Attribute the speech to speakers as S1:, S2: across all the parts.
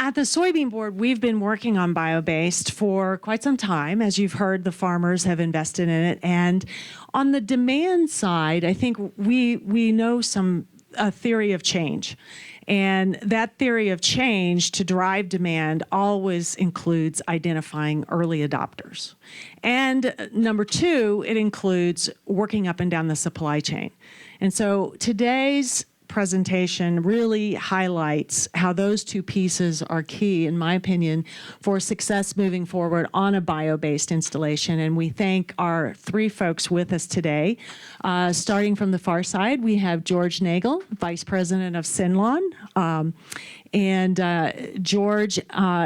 S1: At the Soybean Board, we've been working on Biobased for quite some time. As you've heard, the farmers have invested in it. And on the demand side, I think we know a theory of change. And that theory of change to drive demand always includes identifying early adopters. And number two, it includes working up and down the supply chain. And so today's presentation really highlights how those two pieces are key, in my opinion, for success moving forward on a bio-based installation. And we thank our three folks with us today. Starting from the far side, we have George Nagel, Vice President of Synlawn. George,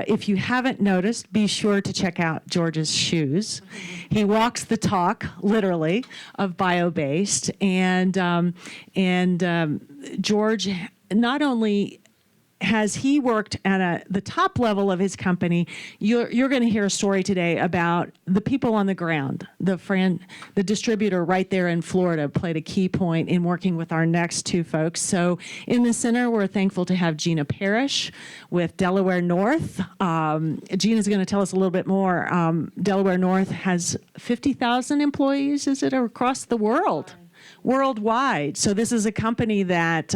S1: if you haven't noticed, be sure to check out George's shoes. He walks the talk, literally, of bio-based. George, not only has he worked at the top level of his company, you're going to hear a story today about the people on the ground. The distributor right there in Florida played a key point in working with our next two folks. So in the center, we're thankful to have Gina Parrish with Delaware North. Gina's going to tell us a little bit more. Delaware North has 50,000 employees, is it, across the world? Worldwide. So this is a company that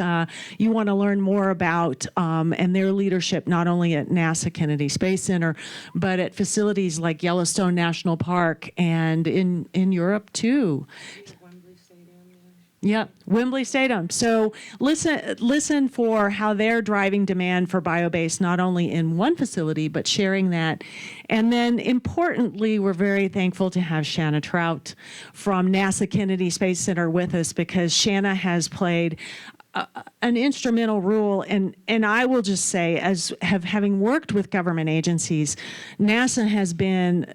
S1: you want to learn more about and their leadership, not only at NASA Kennedy Space Center, but at facilities like Yellowstone National Park and in Europe too. Yep, Wembley Stadium. So listen for how they're driving demand for bio-based, not only in one facility, but sharing that. And then importantly, we're very thankful to have Shanna Trout from NASA Kennedy Space Center with us, because Shanna has played an instrumental role, and I will just say, having worked with government agencies, NASA has been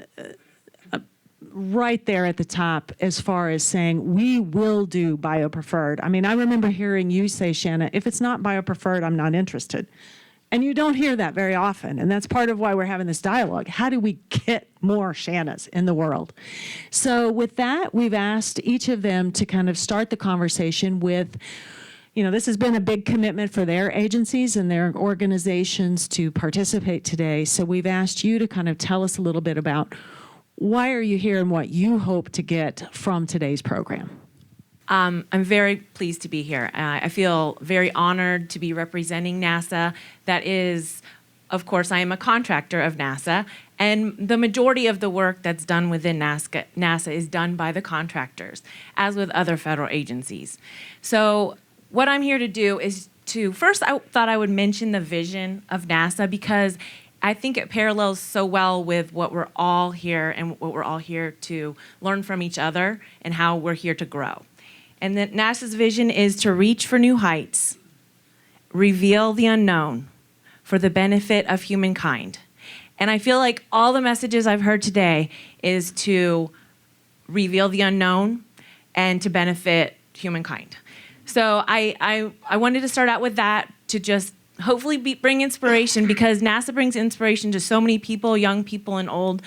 S1: right there at the top as far as saying, we will do biopreferred. I mean, I remember hearing you say, Shanna, if it's not biopreferred, I'm not interested. And you don't hear that very often. And that's part of why we're having this dialogue. How do we get more Shannas in the world? So with that, we've asked each of them to kind of start the conversation with, this has been a big commitment for their agencies and their organizations to participate today. So we've asked you to kind of tell us a little bit about why are you here and what you hope to get from today's program.
S2: I'm very pleased to be here. I feel very honored to be representing NASA. That is, of course, I am a contractor of NASA, and the majority of the work that's done within NASA is done by the contractors, as with other federal agencies. So what I'm here to do is first I thought I would mention the vision of NASA, because I think it parallels so well with what we're all here and what we're all here to learn from each other and how we're here to grow. And that NASA's vision is to reach for new heights, reveal the unknown for the benefit of humankind. And I feel like all the messages I've heard today is to reveal the unknown and to benefit humankind. So I wanted to start out with that, to just hopefully bring inspiration, because NASA brings inspiration to so many people, young people and old.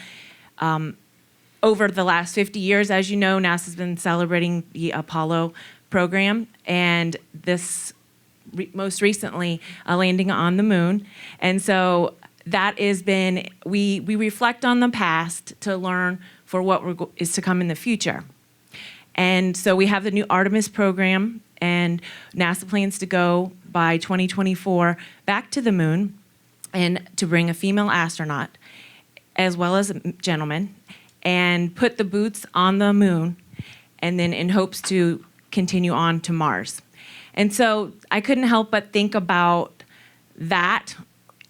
S2: Over the last 50 years, as you know, NASA's been celebrating the Apollo program, and this most recently landing on the moon. And so that has been, we reflect on the past to learn for what is to come in the future. And so we have the new Artemis program, and NASA plans to go by 2024 back to the moon and to bring a female astronaut as well as a gentleman and put the boots on the moon, and then in hopes to continue on to Mars. And so I couldn't help but think about that,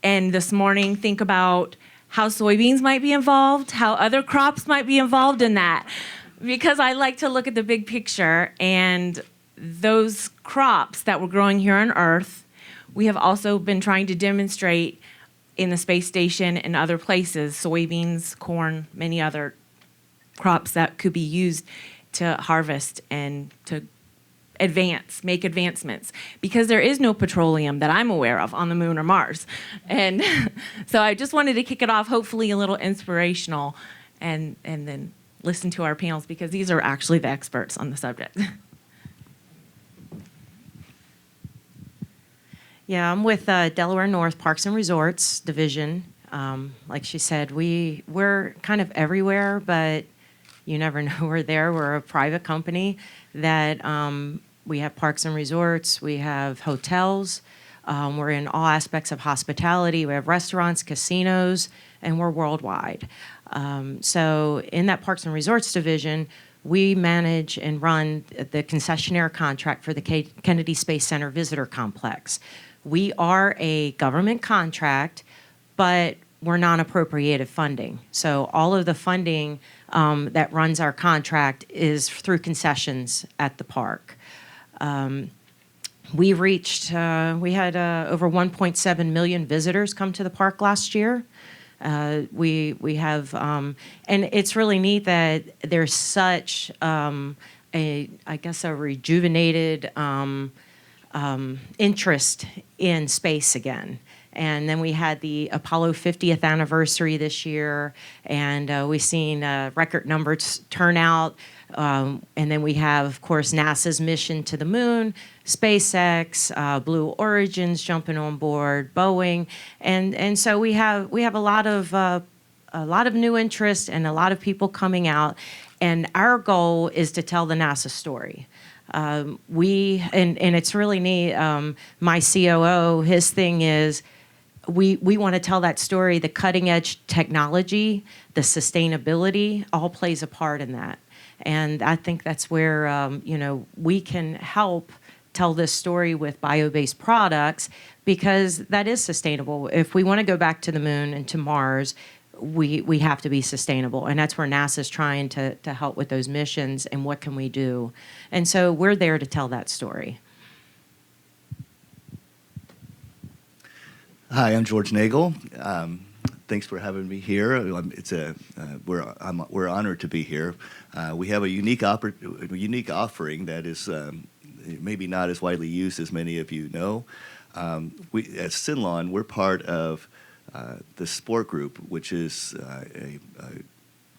S2: and this morning think about how soybeans might be involved, how other crops might be involved in that, because I like to look at the big picture. And those crops that we're growing here on Earth, we have also been trying to demonstrate in the space station and other places, soybeans, corn, many other crops that could be used to harvest and to make advancements, because there is no petroleum that I'm aware of on the moon or Mars. And so I just wanted to kick it off, hopefully a little inspirational, and then listen to our panels, because these are actually the experts on the subject.
S3: Yeah, I'm with Delaware North Parks and Resorts Division. Like she said, we're kind of everywhere, but you never know we're there. We're a private company that we have parks and resorts, we have hotels, we're in all aspects of hospitality, we have restaurants, casinos, and we're worldwide. So in that Parks and Resorts Division, we manage and run the concessionaire contract for the Kennedy Space Center Visitor Complex. We are a government contract, but we're non-appropriated funding. So all of the funding that runs our contract is through concessions at the park. We had over 1.7 million visitors come to the park last year. We have, and it's really neat that there's such I guess a rejuvenated interest in space again. And then we had the Apollo 50th anniversary this year, and we've seen record numbers turnout. And then we have, of course, NASA's mission to the moon, SpaceX, Blue Origin's jumping on board, Boeing, and so we have a lot of new interest and a lot of people coming out. And our goal is to tell the NASA story. And it's really neat. My COO, his thing is, we want to tell that story. The cutting edge technology, the sustainability, all plays a part in that. And I think that's where we can help tell this story with bio-based products, because that is sustainable. If we want to go back to the moon and to Mars, we have to be sustainable. And that's where NASA's trying to help with those missions and what can we do. And so we're there to tell that story.
S4: Hi, I'm George Nagel. Thanks for having me here. We're honored to be here. We have a unique offering that is maybe not as widely used as many of you know. At Synlawn, we're part of the Sport Group, which is a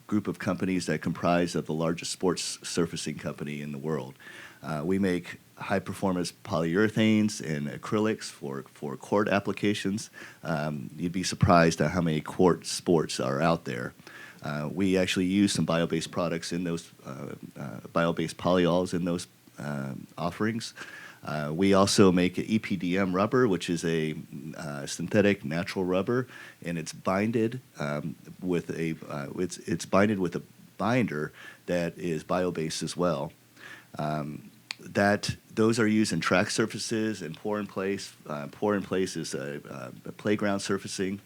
S4: group of companies that comprise of the largest sports surfacing company in the world. We make high-performance polyurethanes and acrylics for court applications. You'd be surprised at how many court sports are out there. We actually use some bio-based products in those, bio-based polyols in those offerings. We also make EPDM rubber, which is a synthetic natural rubber, and it's binded with a binder that is bio-based as well. Those are used in track surfaces and pour in place. Pour in place is a playground surfacing.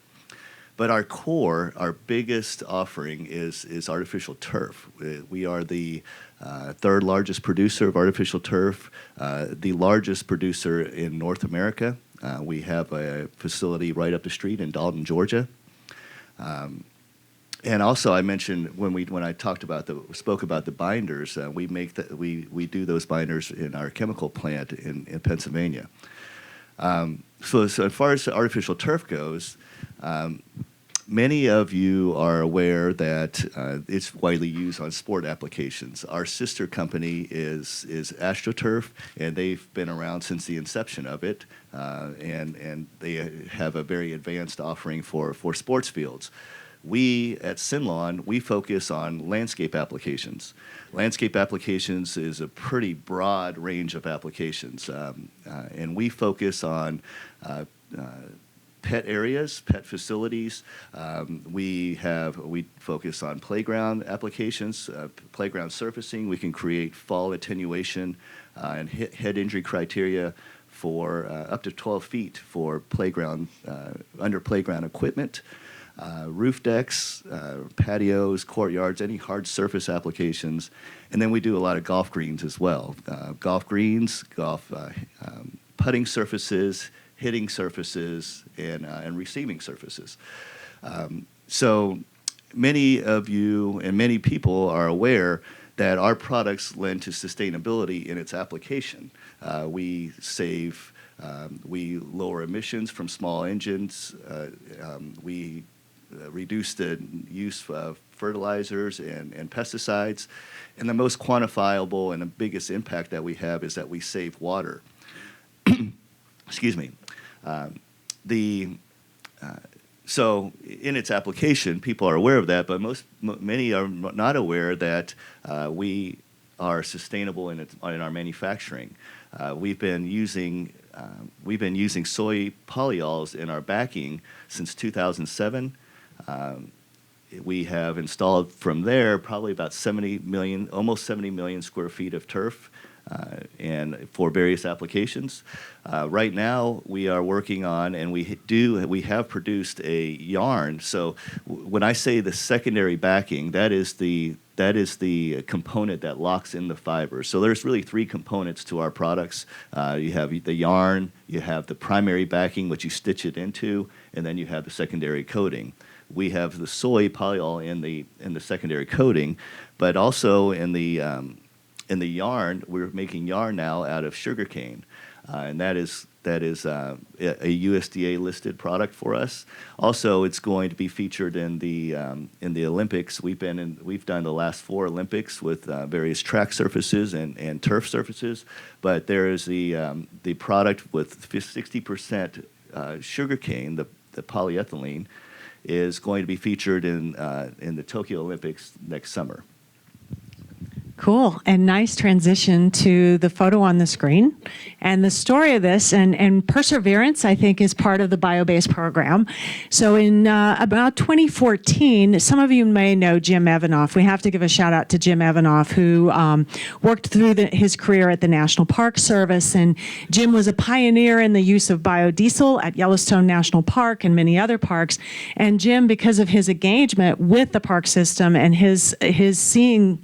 S4: But our biggest offering is artificial turf. We are the third largest producer of artificial turf, the largest producer in North America. We have a facility right up the street in Dalton, Georgia. And also, I mentioned when I spoke about the binders, we do those binders in our chemical plant in Pennsylvania. So as far as the artificial turf goes, many of you are aware that it's widely used on sport applications. Our sister company is AstroTurf, and they've been around since the inception of it, and they have a very advanced offering for sports fields. We at Synlawn, we focus on landscape applications. Landscape applications is a pretty broad range of applications, and we focus on pet areas, pet facilities. We focus on playground applications, playground surfacing. We can create fall attenuation and head injury criteria for up to 12 feet for playground under playground equipment. Roof decks, patios, courtyards, any hard surface applications. And then we do a lot of golf greens as well. Golf greens, putting surfaces, hitting surfaces, and receiving surfaces. So many of you and many people are aware that our products lend to sustainability in its application. We lower emissions from small engines. We reduce the use of fertilizers and pesticides. And the most quantifiable and the biggest impact that we have is that we save water. Excuse me. The So in its application, people are aware of that, but many are not aware that we are sustainable in our manufacturing. We've been using soy polyols in our backing since 2007. We have installed from there probably about 70 million, almost 70 million square feet of turf, and for various applications. Right now, we are working on, and we have produced a yarn. So when I say the secondary backing, that is the component that locks in the fiber. So there's really three components to our products. You have the yarn, you have the primary backing, which you stitch it into, and then you have the secondary coating. We have the soy polyol in the secondary coating, but also in the yarn, we're making yarn now out of sugarcane, and that is a USDA listed product for us. Also, it's going to be featured in the Olympics. We've done the last 4 Olympics with various track surfaces and turf surfaces, but there is the product with 60% sugarcane, the polyethylene, is going to be featured in the Tokyo Olympics next summer.
S1: Cool. And nice transition to the photo on the screen. And the story of this and perseverance, I think, is part of the Biobased program. So in about 2014, some of you may know Jim Evanoff. We have to give a shout out to Jim Evanoff, who worked through his career at the National Park Service. And Jim was a pioneer in the use of biodiesel at Yellowstone National Park and many other parks. And Jim, because of his engagement with the park system and his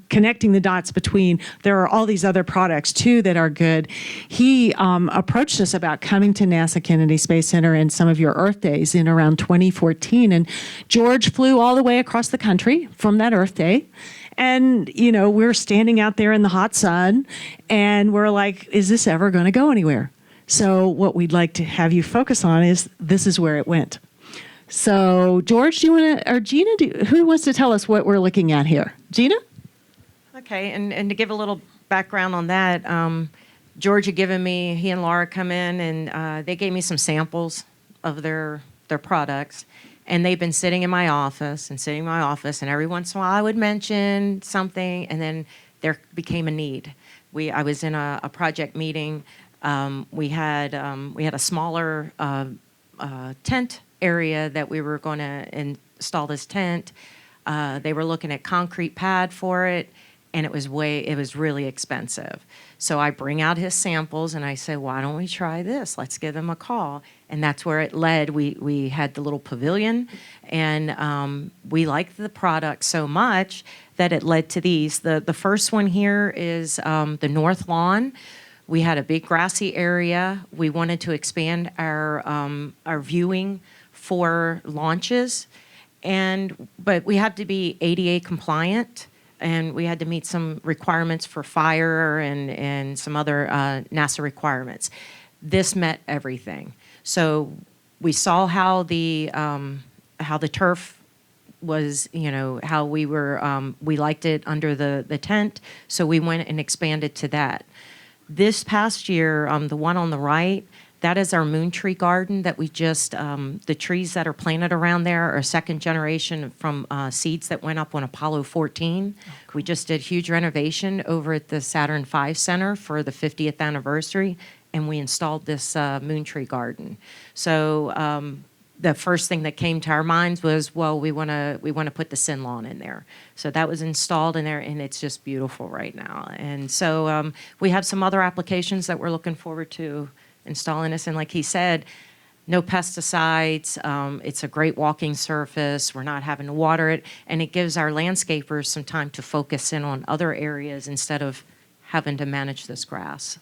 S1: connecting the dots between, there are all these other products too that are good, he approached us about coming to NASA Kennedy Space Center in some of your Earth Days in around 2014. And George flew all the way across the country from that Earth Day. And, we're standing out there in the hot sun and we're like, is this ever going to go anywhere? So what we'd like to have you focus on is this is where it went. So George, do you want to, or Gina, who wants to tell us what we're looking at here? Gina?
S3: Okay, and to give a little background on that, George had given me, he and Laura come in and they gave me some samples of their products, and they've been sitting in my office, and every once in a while I would mention something, and then there became a need. I was in a project meeting. We had a smaller tent area that we were going to install this tent. They were looking at concrete pad for it, and it was really expensive. So I bring out his samples and I say, why don't we try this? Let's give them a call. And that's where it led. We had the little pavilion, and we liked the product so much that it led to these. The first one here is the North Lawn. We had a big grassy area. We wanted to expand our viewing for launches, but we had to be ADA compliant. And we had to meet some requirements for fire and some other NASA requirements. This met everything. So we saw how the turf was, how we liked it under the tent. So we went and expanded to that. This past year, the one on the right, that is our moon tree garden that we just, the trees that are planted around there are second generation from seeds that went up on Apollo 14. Oh, cool. We just did huge renovation over at the Saturn V Center for the 50th anniversary, and we installed this moon tree garden. So the first thing that came to our minds was, well, we want to put the Synlawn in there. So that was installed in there, and it's just beautiful right now. And so we have some other applications that we're looking forward to installing this, and like he said, no pesticides. It's a great walking surface. We're not having to water it, and it gives our landscapers some time to focus in on other areas instead of having to manage this grass.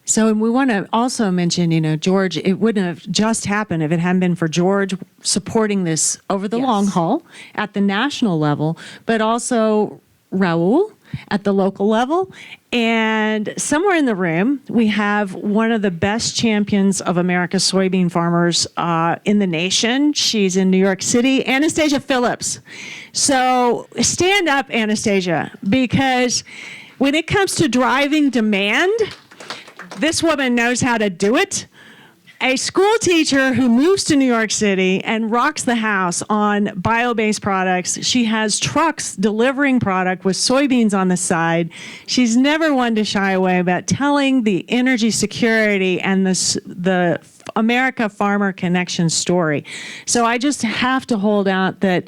S1: So we want to also mention, George, it wouldn't have just happened if it hadn't been for George supporting this over the long haul at the national level, but also Raul at the local level. And somewhere in the room, we have one of the best champions of America's soybean farmers in the nation. She's in New York City, Anastasia Phillips. So stand up, Anastasia, because when it comes to driving demand, this woman knows how to do it. a school teacher who moves to New York City and rocks the house on bio-based products. She has trucks delivering product with soybeans on the side. She's never one to shy away about telling the energy security and the America Farmer Connection story. So I just have to hold out that,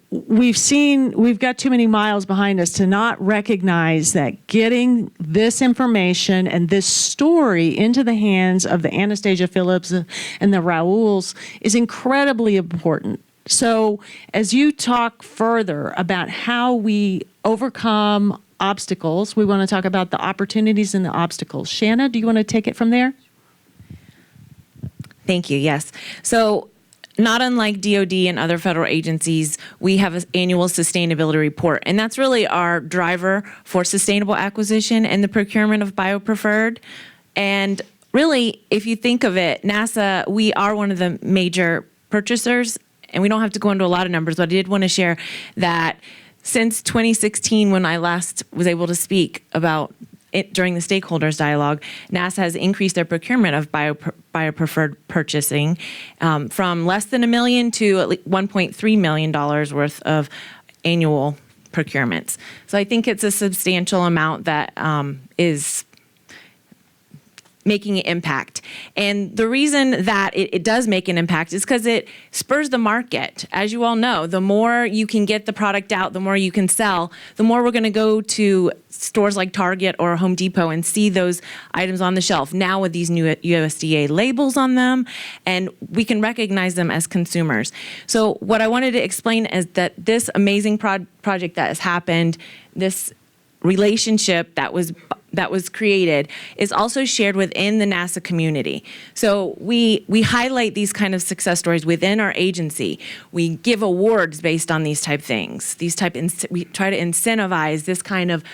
S1: we've got too many miles behind us to not recognize that getting this information and this story into the hands of the Anastasia Phillips and the Raouls is incredibly important. So as you talk further about how we overcome obstacles, we want to talk about the opportunities and the obstacles. Shanna, do you want to take it from there?
S2: Thank you. Yes. So not unlike DOD and other federal agencies, we have an annual sustainability report, and that's really our driver for sustainable acquisition and the procurement of biopreferred. And really, if you think of it, NASA, we are one of the major purchasers, and we don't have to go into a lot of numbers, but I did want to share that since 2016, when I last was able to speak about it during the stakeholders dialogue, NASA has increased their procurement of biopreferred purchasing from less than $1 million to at least $1.3 million worth of annual procurements. So I think it's a substantial amount that is making an impact. And the reason that it does make an impact is because it spurs the market. As you all know, the more you can get the product out, the more you can sell, the more we're going to go to stores like Target or Home Depot and see those items on the shelf now with these new USDA labels on them, and we can recognize them as consumers. So what I wanted to explain is that this amazing project that has happened, this relationship that was created, is also shared within the NASA community. So we highlight these kind of success stories within our agency. We give awards based on these type things. We try to incentivize this kind of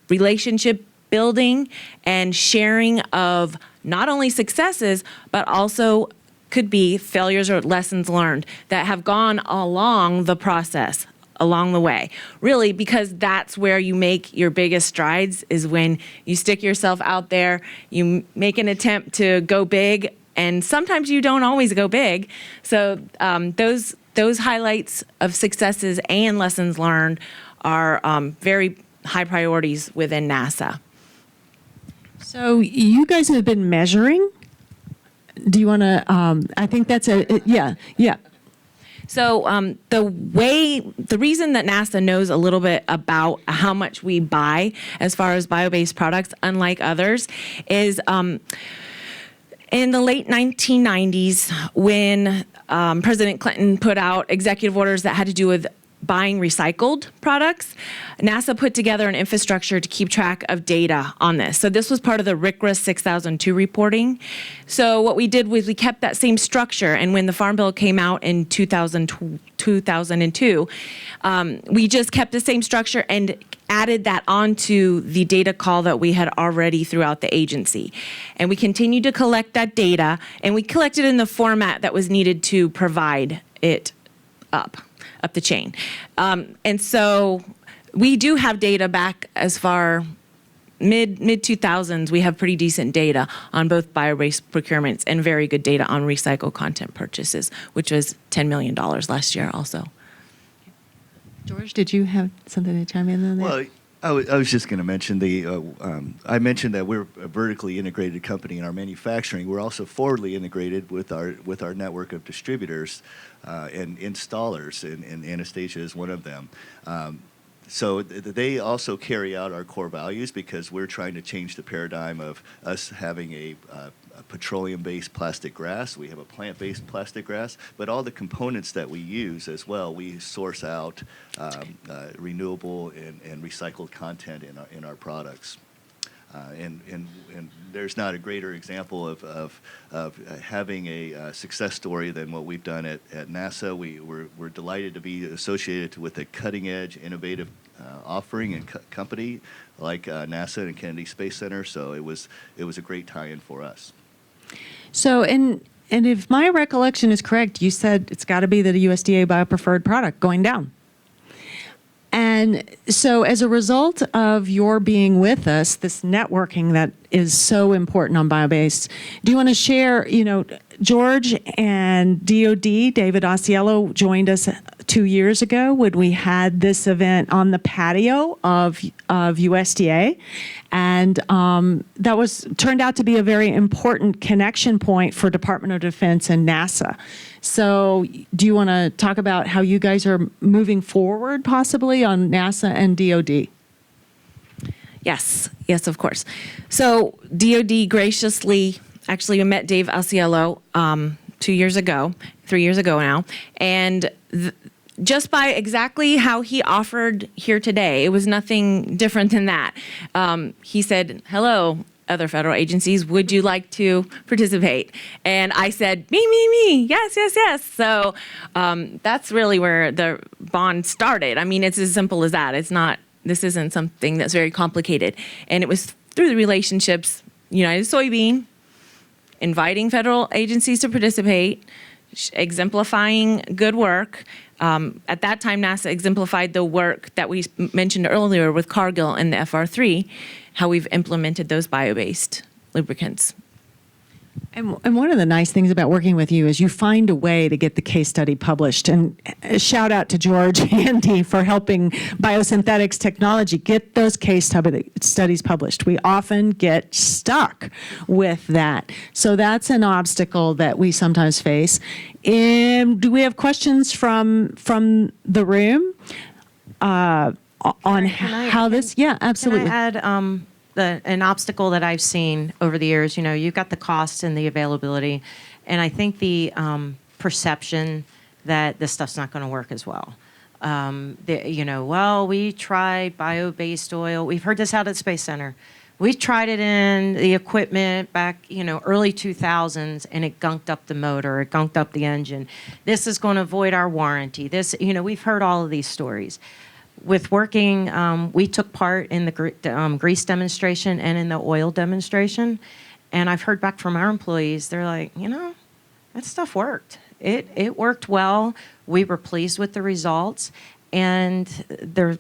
S2: relationship building and sharing of not only successes, but also could be failures or lessons learned that have gone along the process, along the way. Really, because that's where you make your biggest strides, is when you stick yourself out there, you make an attempt to go big, and sometimes you don't always go big. So those highlights of successes and lessons learned are very high priorities within NASA.
S1: So you guys have been measuring. Do you want to, I think that's yeah.
S2: So the reason that NASA knows a little bit about how much we buy as far as bio-based products, unlike others, is in the late 1990s, when President Clinton put out executive orders that had to do with buying recycled products, NASA put together an infrastructure to keep track of data on this. So this was part of the RCRA 6002 reporting. So what we did was we kept that same structure, and when the Farm Bill came out in 2002, we just kept the same structure and added that onto the data call that we had already throughout the agency. And we continued to collect that data, and we collected in the format that was needed to provide it up the chain. And so we do have data back as far mid 2000s. We have pretty decent data on both bio-based procurements and very good data on recycled content purchases, which was $10 million last year also.
S1: George, did you have something to chime in on that?
S4: Well, I was just going to mention I mentioned that we're a vertically integrated company in our manufacturing. We're also forwardly integrated with our network of distributors and installers, and Anastasia is one of them. So they also carry out our core values, because we're trying to change the paradigm of us having a petroleum-based plastic grass. We have a plant-based plastic grass, but all the components that we use as well, we source out renewable and recycled content in our products. And there's not a greater example of having a success story than what we've done at NASA. We're delighted to be associated with a cutting-edge, innovative offering and company like NASA and Kennedy Space Center. So it was a great tie-in for us.
S1: So, and if my recollection is correct, you said it's got to be the USDA biopreferred product going down. And And so as a result of your being with us, this networking that is so important on Biobased, do you want to share, George and DOD, David Osceola, joined us 2 years ago when we had this event on the patio of USDA. And that turned out to be a very important connection point for Department of Defense and NASA. So do you want to talk about how you guys are moving forward possibly on NASA and DOD?
S2: Yes, of course. So DOD graciously, actually, we met Dave Alciello 3 years ago now, and just by exactly how he offered here today, it was nothing different than that. He said, "Hello, other federal agencies, would you like to participate?" And I said, me, yes. So that's really where the bond started. I mean, it's as simple as that. This isn't something that's very complicated. And it was through the relationships, United Soybean, inviting federal agencies to participate, exemplifying good work. At that time, NASA exemplified the work that we mentioned earlier with Cargill and the FR3, how we've implemented those bio-based lubricants.
S1: And one of the nice things about working with you is you find a way to get the case study published. And a shout out to George and Dee for helping Biosynthetics Technology get those case studies published. We often get stuck with that. So that's an obstacle that we sometimes face. Do we have questions from the room on how this? Yeah, absolutely.
S3: Can I add an obstacle that I've seen over the years? You've got the cost and the availability, and I think the perception that this stuff's not going to work as well. Well, we tried bio-based oil. We've heard this out at Space Center. We tried it in the equipment back, early 2000s, and it gunked up the motor, it gunked up the engine. This is going to void our warranty. We've heard all of these stories. With working, we took part in the grease demonstration and in the oil demonstration, and I've heard back from our employees. They're like, that stuff worked. It worked well. We were pleased with the results, and they're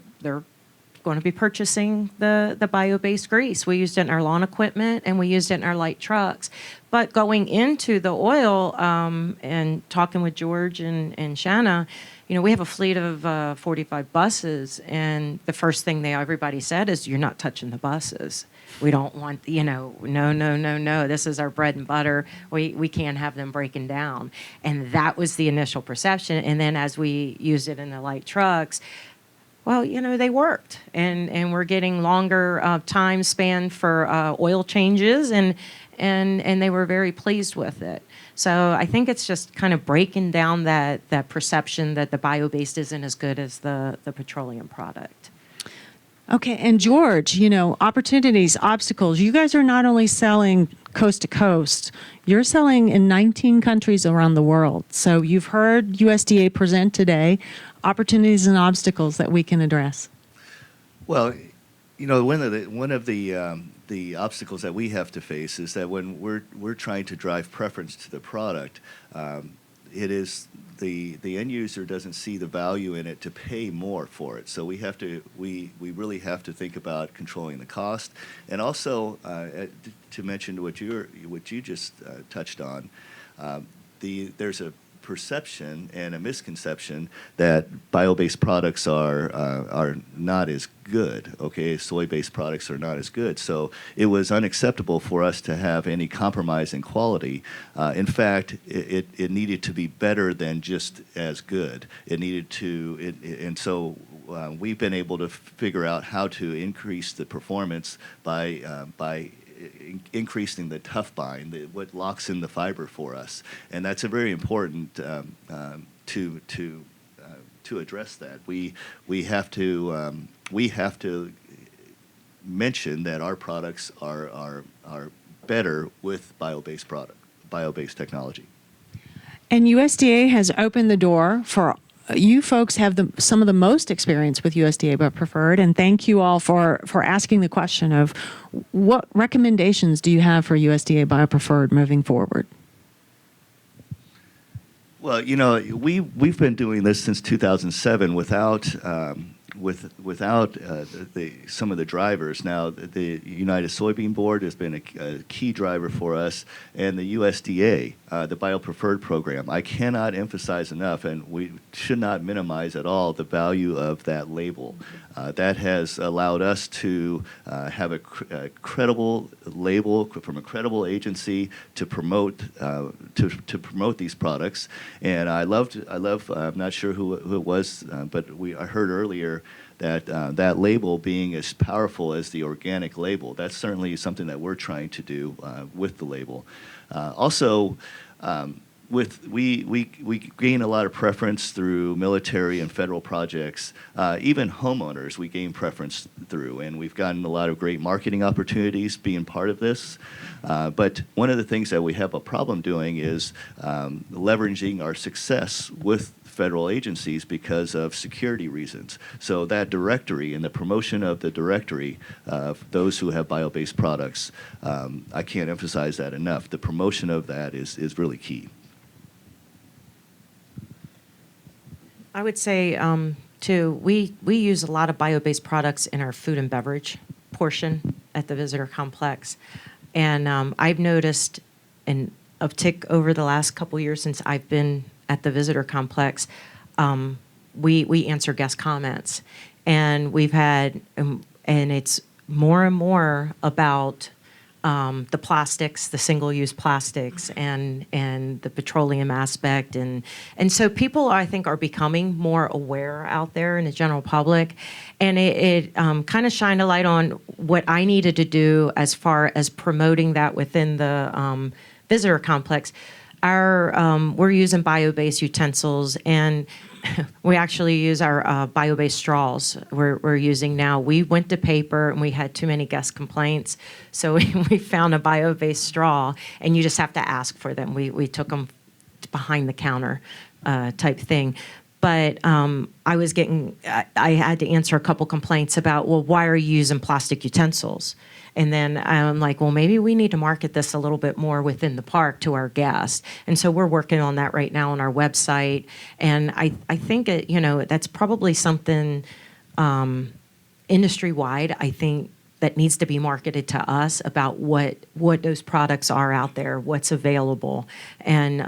S3: going to be purchasing the bio-based grease. We used it in our lawn equipment, and we used it in our light trucks. But going into the oil and talking with George and Shanna, we have a fleet of 45 buses, and the first thing everybody said is, "You're not touching the buses. We don't want, no. This is our bread and butter. We can't have them breaking down." And that was the initial perception. And then as we used it in the light trucks, well, they worked, and we're getting longer time span for oil changes, and they were very pleased with it. So I think it's just kind of breaking down that perception that the bio-based isn't as good as the petroleum product.
S1: Okay, and George, opportunities, obstacles. You guys are not only selling coast to coast, you're selling in 19 countries around the world. So you've heard USDA present today opportunities and obstacles that we can address.
S4: Well, one of the obstacles that we have to face is that when we're trying to drive preference to the product, it is the end user doesn't see the value in it to pay more for it. So we really have to think about controlling the cost, and also to mention what you just touched on, there's a perception and a misconception that bio-based products are not as good. Okay, soy-based products are not as good. So it was unacceptable for us to have any compromise in quality. In fact, it needed to be better than just as good. It needed to, and so we've been able to figure out how to increase the performance by increasing the tough bind, what locks in the fiber for us, and that's a very important to address that. We have to mention that our products are better with bio-based technology.
S1: And USDA has opened the door for you folks have some of the most experience with USDA but preferred, and thank you all for asking the question of what recommendations do you have for USDA biopreferred moving forward? Well,
S4: we've been doing this since 2007 without without some of the drivers. Now, the United Soybean Board has been a key driver for us, and the USDA, the Biopreferred program. I cannot emphasize enough, and we should not minimize at all the value of that label. That has allowed us to have a credible label from a credible agency to promote promote these products. And I love. I'm not sure who it was, but I heard earlier that that label being as powerful as the organic label. That's certainly something that we're trying to do with the label. Also. We gain a lot of preference through military and federal projects. Even homeowners we gain preference through, and we've gotten a lot of great marketing opportunities being part of this. But one of the things that we have a problem doing is leveraging our success with federal agencies because of security reasons. So that directory and the promotion of the directory of those who have bio-based products, I can't emphasize that enough. The promotion of that is really key.
S3: I would say, too, we use a lot of bio-based products in our food and beverage portion at the visitor complex. And I've noticed an uptick over the last couple years since I've been at the visitor complex. We answer guest comments. And we've had, and it's more and more about the plastics, the single-use plastics, and the petroleum aspect, and so people, I think, are becoming more aware out there in the general public, and it kind of shined a light on what I needed to do as far as promoting that within the visitor complex. We're using bio-based utensils, and we actually use our bio-based straws we're using now. We went to paper, and we had too many guest complaints, so we found a bio-based straw, and you just have to ask for them. We took them behind the counter type thing. But I had to answer a couple complaints about, well, why are you using plastic utensils? And then I'm like, well, maybe we need to market this a little bit more within the park to our guests. And so we're working on that right now on our website. And I think that's probably something industry-wide, I think, that needs to be marketed to us about what those products are out there, what's available, and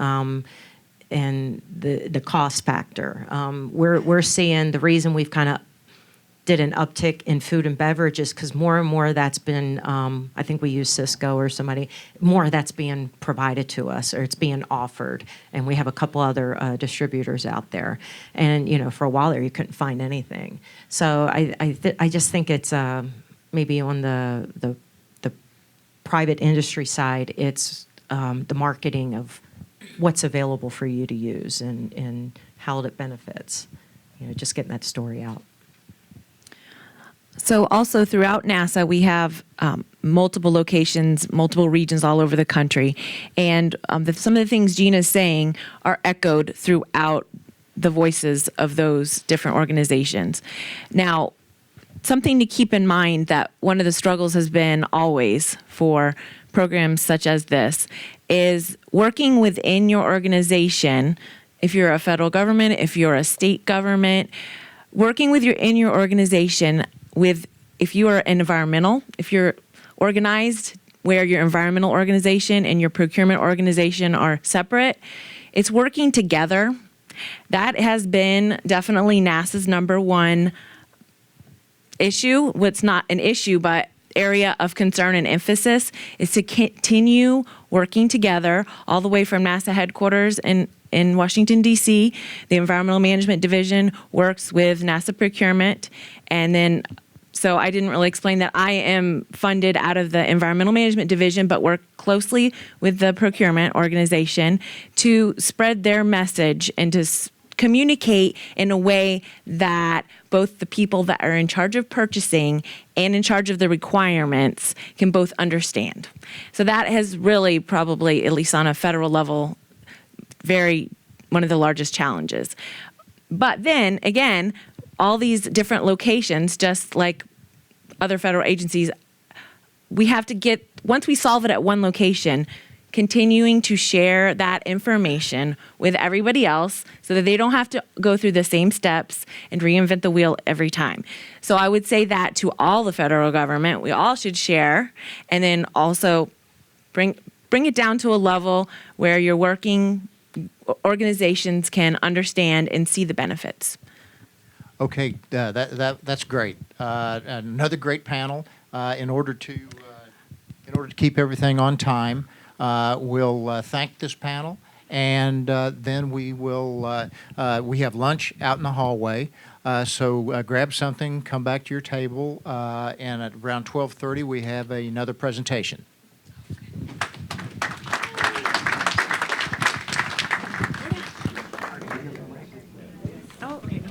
S3: the cost factor. We're seeing the reason we've kind of did an uptick in food and beverages because more and more that's been, I think we use Cisco or somebody, more that's being provided to us or it's being offered. And we have a couple other distributors out there. And, for a while there, you couldn't find anything. So I just think it's maybe on the private industry side, it's the marketing of what's available for you to use and how it benefits, just getting that story out.
S2: So also throughout NASA, we have multiple locations, multiple regions all over the country. And some of the things Gina's saying are echoed throughout the voices of those different organizations. Now, something to keep in mind that one of the struggles has been always for programs such as this is working within your organization. If you're a federal government, if you're a state government, working in your organization if you are environmental, if you're organized where your environmental organization and your procurement organization are separate, it's working together. That has been definitely NASA's number one issue. What's not an issue, but area of concern and emphasis is to continue working together all the way from NASA headquarters in Washington, D.C. The Environmental Management Division works with NASA procurement. And then, so I didn't really explain that I am funded out of the Environmental Management Division, but work closely with the procurement organization to spread their message and to communicate in a way that both the people that are in charge of purchasing and in charge of the requirements can both understand. So that has really probably, at least on a federal level, one of the largest challenges. But then again, all these different locations, just like other federal agencies, we have to once we solve it at one location, continuing to share that information with everybody else so that they don't have to go through the same steps and reinvent the wheel every time. So I would say that to all the federal government, we all should share, and then also bring it down to a level where your working organizations can understand and see the benefits.
S5: Okay, that's great. Another great panel. In order to keep everything on time, we'll thank this panel, and then we will. We have lunch out in the hallway. So grab something, come back to your table, and at around 12:30 we have another presentation.
S2: Oh, okay.